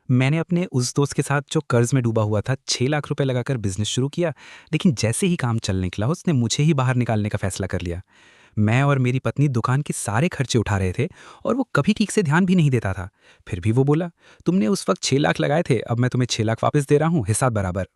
मैंने अपने उस दोस्त के साथ जो कर्ज में डूबा हुआ था 6 लाख रुपए लगाकर बिजनेस शुरू किया। लेकिन जैसे ही काम चल निकला उसने मुझे ही बाहर निकालने का फैसला कर लिया। मैं और मेरी पत्नी दुकान के सारे खर्चे उठा रहे थे और वो कभी ठीक से ध्यान भी नहीं देता था। फिर भी वो बोला, तुमने उस वक्त 6 लाख लगाए थे, अब मैं तुम्हें 6 लाख वापस दे रहा हूँ, हिसाब बराबर।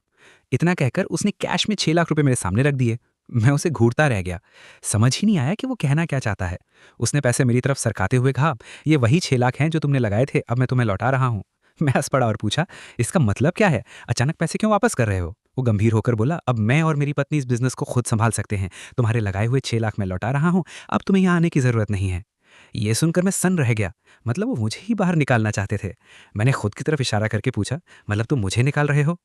इतना कहकर उसने कैश में 6 लाख रुपए मेरे सामने रख दिए। मैं उसे घूरता रह गया। समझ ही नहीं आया कि वो कहना क्या चाहता है। उसने पैसे मेरी तरफ सरकाते हुए कहा, ये वही 6 लाख हैं जो तुमने लगाए थे, अब मैं तुम्हें लौटा रहा हूँ। मैं हंस पड़ा और पूछा, इसका मतलब क्या है? अचानक पैसे क्यों वापस कर रहे हो? वो गंभीर होकर बोला, अब मैं और मेरी पत्नी इस बिजनेस को खुद संभाल सकते हैं। तुम्हारे लगाए हुए 6 लाख मैं लौटा रहा हूँ। अब तुम्हें यहाँ आने की जरूरत नहीं है। ये सुनकर मैं सन्न रह गया। मतलब वो मुझे ही बाहर निकालना चाहते थे। मैंने खुद की तरफ इशारा करके पूछा, मतलब तुम मुझे निकाल रहे हो?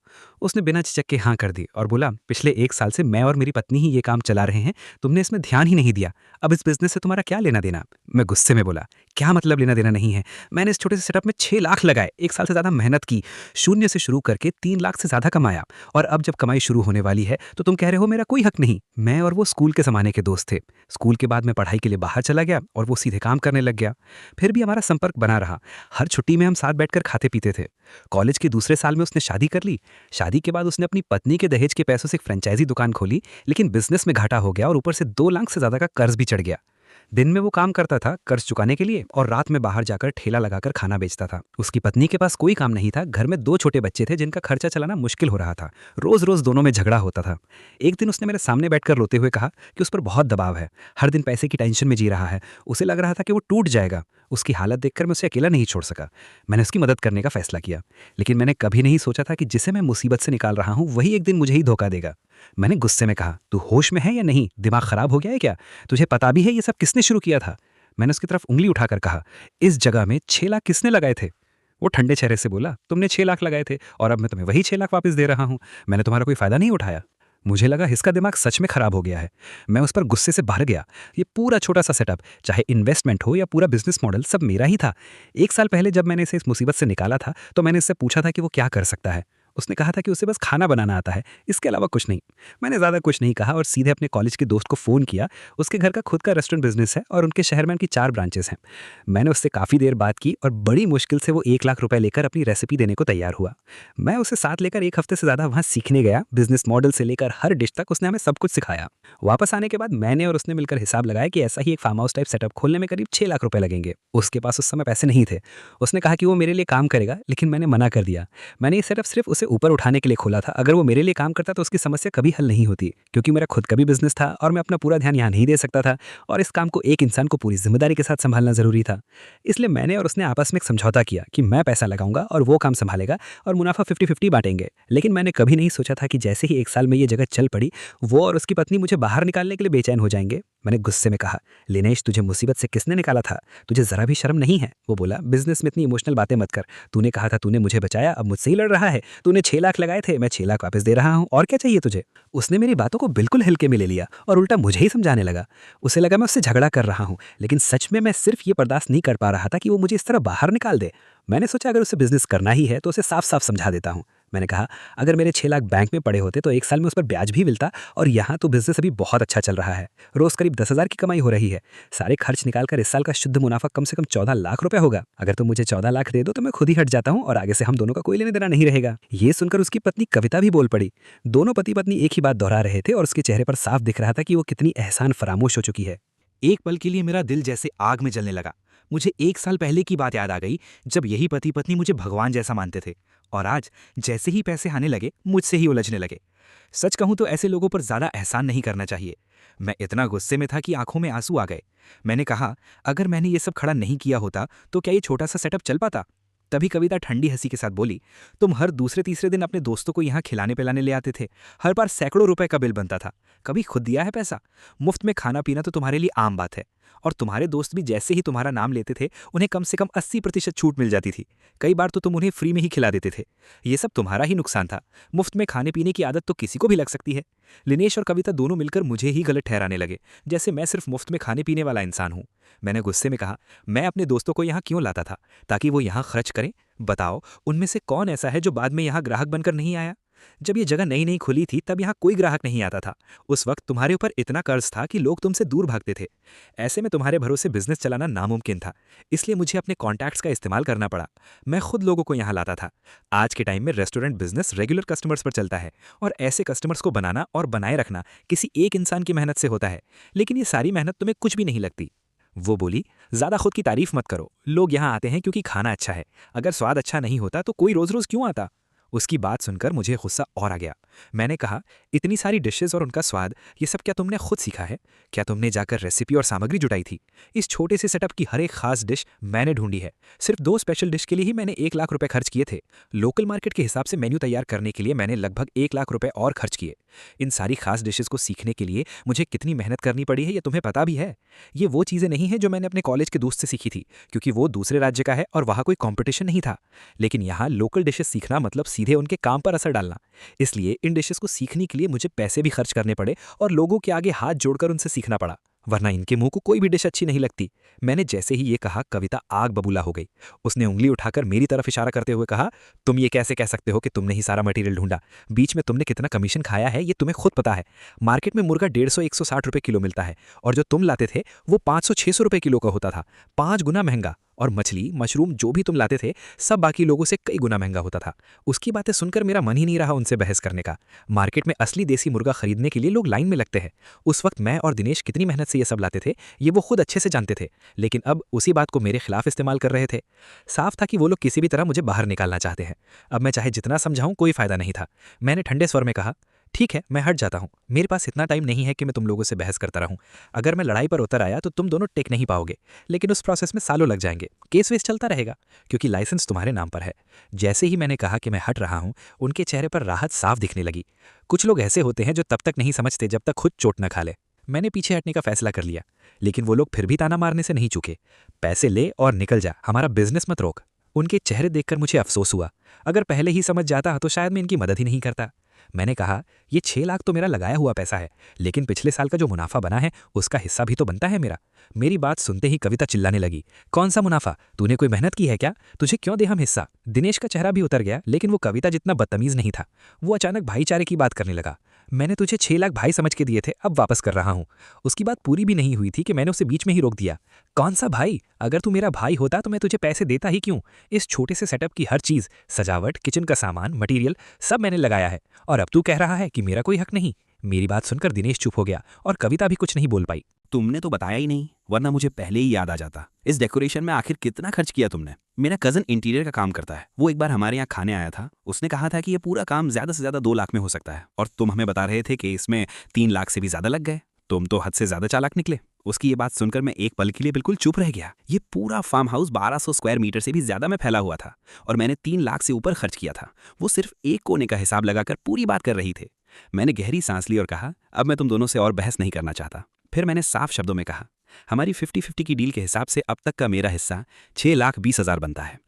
उसने बिना झिझक के हाँ कर दी और बोला, पिछले 1 साल से मैं और मेरी पत्नी ही ये काम चला रहे हैं। तुमने इसमें ध्यान ही नहीं दिया। अब इस बिजनेस से तुम्हारा क्या लेना देना? मैं गुस्से में बोला, क्या मतलब लेना देना नहीं है? मैंने इस छोटे से सेटअप में 6 लाख लगाए, 1 साल से ज्यादा मेहनत की, शून्य से शुरू करके 3 लाख से ज्यादा कमाया। और अब जब कमाई शुरू होने वाली है तो तुम कह रहे हो मेरा कोई हक नहीं? मैं और वो स्कूल के जमाने के दोस्त थे। स्कूल के बाद मैं पढ़ाई के लिए बाहर चला गया और वो सीधे काम करने लग गया। फिर भी हमारा संपर्क बना रहा। हर छुट्टी में हम साथ बैठकर खाते पीते थे। कॉलेज के दूसरे साल में उसने शादी कर ली। शादी के बाद उसने अपनी पत्नी के दहेज के पैसों से एक फ्रेंचाइजी दुकान खोली। लेकिन बिजनेस में घाटा हो गया और ऊपर से 2 लाख से ज्यादा का कर्ज भी चढ़ गया। दिन में वो काम करता था कर्ज चुकाने के लिए और रात में बाहर जाकर ठेला लगाकर खाना बेचता था। उसकी पत्नी के पास कोई काम नहीं था। घर में 2 छोटे बच्चे थे जिनका खर्चा चलाना मुश्किल हो रहा था। रोज रोज दोनों में झगड़ा होता था। एक दिन उसने मेरे सामने बैठकर रोते हुए कहा कि उस पर बहुत दबाव है, हर दिन पैसे की टेंशन में जी रहा है। उसे लग रहा था कि वो टूट जाएगा। उसकी हालत देखकर मैं उसे अकेला नहीं छोड़ सका। मैंने उसकी मदद करने का फैसला किया। लेकिन मैंने कभी नहीं सोचा था कि जिसे मैं मुसीबत से निकाल रहा हूं वही एक दिन मुझे ही धोखा देगा। मैंने गुस्से में कहा, तू होश में है या नहीं? दिमाग खराब हो गया है क्या? तुझे पता भी है ये सब किसने शुरू किया था? मैंने उसकी तरफ उंगली उठाकर कहा, इस जगह में 6 लाख किसने लगाए थे? वो ठंडे चेहरे से बोला, तुमने 6 लाख लगाए थे और अब मैं तुम्हें वही 6 लाख वापस दे रहा हूं। मैंने तुम्हारा कोई फायदा नहीं उठाया। मुझे लगा इसका दिमाग सच में खराब हो गया है। मैं उस पर गुस्से से भर गया। ये पूरा छोटा सा सेटअप, चाहे इन्वेस्टमेंट हो या पूरा बिजनेस मॉडल, सब मेरा ही था। 1 साल पहले जब मैंने इसे इस मुसीबत से निकाला था तो मैंने इससे पूछा था कि वो क्या कर सकता है। उसने कहा था कि उसे बस खाना बनाना आता है, इसके अलावा कुछ नहीं। मैंने ज़्यादा कुछ नहीं कहा और सीधे अपने कॉलेज के दोस्त को फ़ोन किया। उसके घर का खुद का रेस्टोरेंट बिजनेस है और उनके शहर में उनकी 4 ब्रांचेस हैं। मैंने उससे काफ़ी देर बात की और बड़ी मुश्किल से वो 1 लाख रुपए लेकर अपनी रेसिपी देने को तैयार हुआ। मैं उसे साथ लेकर 1 हफ्ते से ज़्यादा वहाँ सीखने गया। बिजनेस मॉडल से लेकर हर डिश तक उसने हमें सब कुछ सिखाया। वापस आने के बाद मैंने और उसने मिलकर हिसाब लगाया कि ऐसा ही एक फार्म हाउस टाइप सेटअप खोलने में करीब 6 लाख रुपए लगेंगे। उसके पास उस समय पैसे नहीं थे। उसने कहा कि वो मेरे लिए काम करेगा, लेकिन मैंने मना कर दिया। मैंने ये सेटअप सिर्फ उसे ऊपर उठाने के लिए खोला था। अगर वो मेरे लिए काम करता तो उसकी समस्या कभी हल नहीं होती, क्योंकि मेरा खुद का भी बिजनेस था और मैं अपना पूरा ध्यान यहाँ नहीं दे सकता था। और इस काम को एक इंसान को पूरी जिम्मेदारी के साथ संभालना जरूरी था। इसलिए मैंने और उसने आपस में एक समझौता किया कि मैं पैसा लगाऊंगा और वो काम संभालेगा और मुनाफा 50-50 बांटेंगे। लेकिन मैंने कभी नहीं सोचा था कि जैसे ही 1 साल में ये जगह चल पड़ी, वो और उसकी पत्नी मुझे बाहर निकालने के लिए बेचैन हो जाएंगे। मैंने गुस्से में कहा, लिनेश, तुझे मुसीबत से किसने निकाला था? तुझे जरा भी शर्म नहीं है? वो बोला, बिजनेस में इतनी इमोशनल बातें मत कर। तूने कहा था तूने मुझे बचाया, अब मुझसे ही लड़ रहा है। तूने 6 लाख लगाए थे, मैं 6 लाख वापस दे रहा हूँ, और क्या चाहिए तुझे? उसने मेरी बातों को बिल्कुल हल्के में ले लिया और उल्टा मुझे ही समझाने लगा। उसे लगा मैं उससे झगड़ा कर रहा हूँ, लेकिन सच में मैं सिर्फ ये बर्दाश्त नहीं कर पा रहा था कि वो मुझे इस तरह बाहर निकाल दे। मैंने सोचा अगर उसे बिजनेस करना ही है तो उसे साफ साफ समझा देता हूँ। मैंने कहा, अगर मेरे 6 लाख बैंक में पड़े होते तो 1 साल में उस पर ब्याज भी मिलता, और यहाँ तो बिजनेस अभी बहुत अच्छा चल रहा है। रोज करीब 10,000 की कमाई हो रही है। सारे खर्च निकालकर इस साल का शुद्ध मुनाफा कम से कम 14 लाख रुपए होगा। अगर तुम मुझे 14 लाख दे दो तो मैं खुद ही हट जाता हूँ और आगे से हम दोनों का कोई लेने देना नहीं रहेगा। ये सुनकर उसकी पत्नी कविता भी बोल पड़ी। दोनों पति पत्नी एक ही बात दोहरा रहे थे और उसके चेहरे पर साफ दिख रहा था कि वो कितनी एहसान फरामोश हो चुकी है। एक पल के लिए मेरा दिल जैसे आग में जलने लगा। मुझे 1 साल पहले की बात याद आ गई, जब यही पति पत्नी मुझे भगवान जैसा मानते थे, और आज जैसे ही पैसे आने लगे मुझसे ही उलझने लगे। सच कहूं तो ऐसे लोगों पर ज्यादा एहसान नहीं करना चाहिए। मैं इतना गुस्से में था कि आंखों में आंसू आ गए। मैंने कहा, अगर मैंने ये सब खड़ा नहीं किया होता तो क्या ये छोटा सा सेटअप चल पाता? तभी कविता ठंडी हंसी के साथ बोली, तुम हर दूसरे तीसरे दिन अपने दोस्तों को यहाँ खिलाने पिलाने ले आते थे। हर बार सैकड़ों रुपए का बिल बनता था। कभी खुद दिया है पैसा? मुफ्त में खाना पीना तो तुम्हारे लिए आम बात है। और तुम्हारे दोस्त भी जैसे ही तुम्हारा नाम लेते थे उन्हें कम से कम 80% छूट मिल जाती थी। कई बार तो तुम उन्हें फ्री में ही खिला देते थे। ये सब तुम्हारा ही नुकसान था। मुफ्त में खाने पीने की आदत तो किसी को भी लग सकती है। लिनेश और कविता दोनों मिलकर मुझे ही गलत ठहराने लगे, जैसे मैं सिर्फ मुफ्त में खाने पीने वाला इंसान हूँ। मैंने गुस्से में कहा, मैं अपने दोस्तों को यहाँ क्यों लाता था? ताकि वो यहाँ खर्च करें? बताओ, उनमें से कौन ऐसा है जो बाद में यहाँ ग्राहक बनकर नहीं आया? जब ये जगह नई नई खुली थी तब यहाँ कोई ग्राहक नहीं आता था। उस वक्त तुम्हारे ऊपर इतना कर्ज था कि लोग तुमसे दूर भागते थे। ऐसे में तुम्हारे भरोसे बिजनेस चलाना नामुमकिन था। इसलिए मुझे अपने कॉन्टैक्ट्स का इस्तेमाल करना पड़ा। मैं खुद लोगों को यहाँ लाता था। आज के टाइम में रेस्टोरेंट बिजनेस रेगुलर कस्टमर्स पर चलता है, और ऐसे कस्टमर्स को बनाना और बनाए रखना किसी एक इंसान की मेहनत से होता है। लेकिन ये सारी मेहनत तुम्हें कुछ भी नहीं लगती। वो बोली, ज्यादा खुद की तारीफ मत करो। लोग यहाँ आते हैं क्योंकि खाना अच्छा है। अगर स्वाद अच्छा नहीं होता तो कोई रोज रोज क्यों आता। उसकी बात सुनकर मुझे गुस्सा और आ गया। मैंने कहा, इतनी सारी डिशेस और उनका स्वाद, ये सब क्या तुमने खुद सीखा है? क्या तुमने जाकर रेसिपी और सामग्री जुटाई थी? इस छोटे से सेटअप की हर एक खास डिश मैंने ढूंढी है। सिर्फ 2 स्पेशल डिश के लिए ही मैंने 1 लाख रुपए खर्च किए थे। लोकल मार्केट के हिसाब से मेन्यू तैयार करने के लिए मैंने लगभग 1 लाख रुपए और खर्च किए। इन सारी खास डिशेस को सीखने के लिए मुझे कितनी मेहनत करनी पड़ी है, ये तुम्हें पता भी है। ये वो चीज़ें नहीं हैं जो मैंने अपने कॉलेज के दोस्त से सीखी थी, क्योंकि वो दूसरे राज्य का है और वहाँ कोई कॉम्पिटिशन नहीं था। लेकिन यहाँ लोकल डिशेस सीखना मतलब सीधे उनके काम पर असर डालना। इसलिए इन डिशेस को सीखने के लिए मुझे पैसे भी खर्च करने पड़े और लोगों के आगे हाथ जोड़कर उनसे सीखना पड़ा, वरना इनके मुंह को कोई भी डिश अच्छी नहीं लगती। मैंने जैसे ही ये कहा, कविता आग बबूला हो गई। उसने उंगली उठाकर मेरी तरफ इशारा करते हुए कहा, तुम ये कैसे कह सकते हो कि तुमने ही सारा मटेरियल ढूंढा? बीच में तुमने कितना कमीशन खाया है ये तुम्हें खुद पता है। मार्केट में मुर्गा 150-160 रुपए किलो मिलता है, और जो तुम लाते थे वो 500-600 रुपए किलो का होता था, 5 गुना महंगा। और मछली, मशरूम जो भी तुम लाते थे, सब बाकी लोगों से कई गुना महंगा होता था। उसकी बातें सुनकर मेरा मन ही नहीं रहा उनसे बहस करने का। मार्केट में असली देसी मुर्गा खरीदने के लिए लोग लाइन में लगते हैं। उस वक्त मैं और दिनेश कितनी मेहनत से ये सब लाते थे, ये वो खुद अच्छे से जानते थे, लेकिन अब उसी बात को मेरे खिलाफ इस्तेमाल कर रहे थे। साफ था कि वो लोग किसी भी तरह मुझे बाहर निकालना चाहते हैं। अब मैं चाहे जितना समझाऊं, कोई फायदा नहीं था। मैंने ठंडे स्वर में कहा, ठीक है, मैं हट जाता हूं। मेरे पास इतना टाइम नहीं है कि मैं तुम लोगों से बहस करता रहूं। अगर मैं लड़ाई पर उतर आया तो तुम दोनों टेक नहीं पाओगे, लेकिन उस प्रोसेस में सालों लग जाएंगे। केस वेस चलता रहेगा, क्योंकि लाइसेंस तुम्हारे नाम पर है। जैसे ही मैंने कहा कि मैं हट रहा हूं, उनके चेहरे पर राहत साफ दिखने लगी। कुछ लोग ऐसे होते हैं जो तब तक नहीं समझते जब तक खुद चोट न खा ले। मैंने पीछे हटने का फैसला कर लिया, लेकिन वो लोग फिर भी ताना मारने से नहीं चूके। पैसे ले और निकल जा, हमारा बिजनेस मत रोक। उनके चेहरे देखकर मुझे अफसोस हुआ। अगर पहले ही समझ जाता तो शायद मैं इनकी मदद ही नहीं करता। मैंने कहा, ये 6 लाख तो मेरा लगाया हुआ पैसा है, लेकिन पिछले साल का जो मुनाफा बना है उसका हिस्सा भी तो बनता है मेरा। मेरी बात सुनते ही कविता चिल्लाने लगी, कौन सा मुनाफा? तूने कोई मेहनत की है क्या? तुझे क्यों दे हम हिस्सा? दिनेश का चेहरा भी उतर गया, लेकिन वो कविता जितना बदतमीज नहीं था। वो अचानक भाईचारे की बात करने लगा। मैंने तुझे 6 लाख भाई समझ के दिए थे, अब वापस कर रहा हूँ। उसकी बात पूरी भी नहीं हुई थी कि मैंने उसे बीच में ही रोक दिया। कौन सा भाई? अगर तू मेरा भाई होता तो मैं तुझे पैसे देता ही क्यों? इस छोटे से सेटअप की हर चीज, सजावट, किचन का सामान, मटेरियल, सब मैंने लगाया है, और अब तू कह रहा है कि मेरा कोई हक नहीं। मेरी बात सुनकर दिनेश चुप हो गया और कविता भी कुछ नहीं बोल पाई। तुमने तो बताया ही नहीं, वरना मुझे पहले ही याद आ जाता। इस डेकोरेशन में आखिर कितना खर्च किया तुमने? मेरा कजन इंटीरियर का काम करता है, वो एक बार हमारे यहाँ खाने आया था। उसने कहा था कि ये पूरा काम ज्यादा से ज्यादा 2 लाख में हो सकता है, और तुम हमें बता रहे थे कि इसमें 3 लाख से भी ज्यादा लग गए। तुम तो हद से ज्यादा चालाक निकले। उसकी ये बात सुनकर मैं एक पल के लिए बिल्कुल चुप रह गया। ये पूरा फार्म हाउस 1200 स्क्वायर मीटर से भी ज्यादा में फैला हुआ था, और मैंने 3 लाख से ऊपर खर्च किया था। वो सिर्फ एक कोने का हिसाब लगाकर पूरी बात कर रही थे। मैंने गहरी सांस ली और कहा, अब मैं तुम दोनों से और बहस नहीं करना चाहता। फिर मैंने साफ शब्दों में कहा, हमारी 50-50 की डील के हिसाब से अब तक का मेरा हिस्सा 6,20,000 बनता है,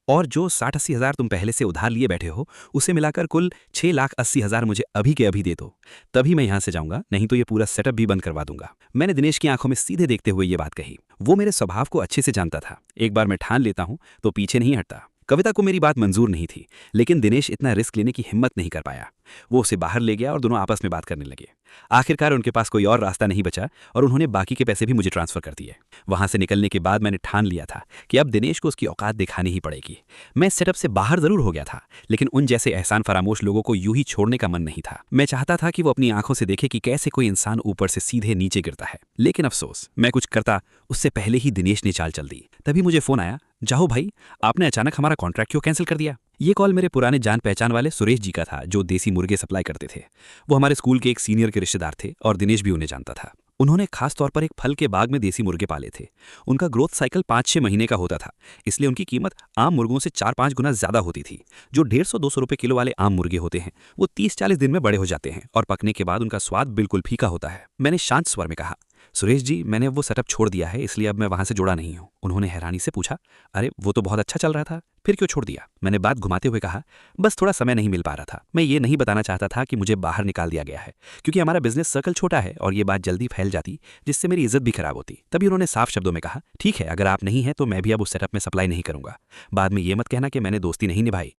और जो 60-80 हज़ार तुम पहले से उधार लिए बैठे हो, उसे मिलाकर कुल 6,80,000 मुझे अभी के अभी दे दो। तभी मैं यहाँ से जाऊंगा, नहीं तो ये पूरा सेटअप भी बंद करवा दूंगा। मैंने दिनेश की आंखों में सीधे देखते हुए ये बात कही। वो मेरे स्वभाव को अच्छे से जानता था। एक बार मैं ठान लेता हूँ तो पीछे नहीं हटता। कविता को मेरी बात मंजूर नहीं थी, लेकिन दिनेश इतना रिस्क लेने की हिम्मत नहीं कर पाया। वो उसे बाहर ले गया और दोनों आपस में बात करने लगे। आखिरकार उनके पास कोई और रास्ता नहीं बचा, और उन्होंने बाकी के पैसे भी मुझे ट्रांसफर कर दिए। वहां से निकलने के बाद मैंने ठान लिया था कि अब दिनेश को उसकी औकात दिखानी ही पड़ेगी। मैं सेटअप से बाहर जरूर हो गया था, लेकिन उन जैसे एहसान फरामोश लोगों को यूं ही छोड़ने का मन नहीं था। मैं चाहता था कि वो अपनी आंखों से देखे कि कैसे कोई इंसान ऊपर से सीधे नीचे गिरता है। लेकिन अफसोस, मैं कुछ करता उससे पहले ही दिनेश ने चाल चल दी। तभी मुझे फोन आया, जाओ भाई, आपने अचानक हमारा कॉन्ट्रैक्ट क्यों कैंसिल कर दिया? ये कॉल मेरे पुराने जान पहचान वाले सुरेश जी का था, जो देसी मुर्गे सप्लाई करते थे। वो हमारे स्कूल के एक सीनियर के रिश्तेदार थे, और दिनेश भी उन्हें जानता था। उन्होंने खास तौर पर एक फल के बाग में देसी मुर्गे पाले थे। उनका ग्रोथ साइकिल 5-6 महीने का होता था, इसलिए उनकी कीमत आम मुर्गों से 4-5 गुना ज्यादा होती थी। जो 150-200 रुपए किलो वाले आम मुर्गे होते हैं, वो 30-40 दिन में बड़े हो जाते हैं, और पकने के बाद उनका स्वाद बिल्कुल फीका होता है। मैंने शांत स्वर में कहा, सुरेश जी, मैंने वो सेटअप छोड़ दिया है, इसलिए अब मैं वहां से जुड़ा नहीं हूं। उन्होंने हैरानी से पूछा, अरे वो तो बहुत अच्छा चल रहा था, फिर क्यों छोड़ दिया? मैंने बात घुमाते हुए कहा, बस थोड़ा समय नहीं मिल पा रहा था। मैं ये नहीं बताना चाहता था कि मुझे बाहर निकाल दिया गया है, क्योंकि हमारा बिजनेस सर्कल छोटा है और ये बात जल्दी फैल जाती, जिससे मेरी इज्जत भी खराब होती। तभी उन्होंने साफ शब्दों में कहा, ठीक है, अगर आप नहीं हैं तो मैं भी अब उस सेटअप में सप्लाई नहीं करूंगा। बाद में ये मत कहना कि मैंने दोस्ती नहीं निभाई।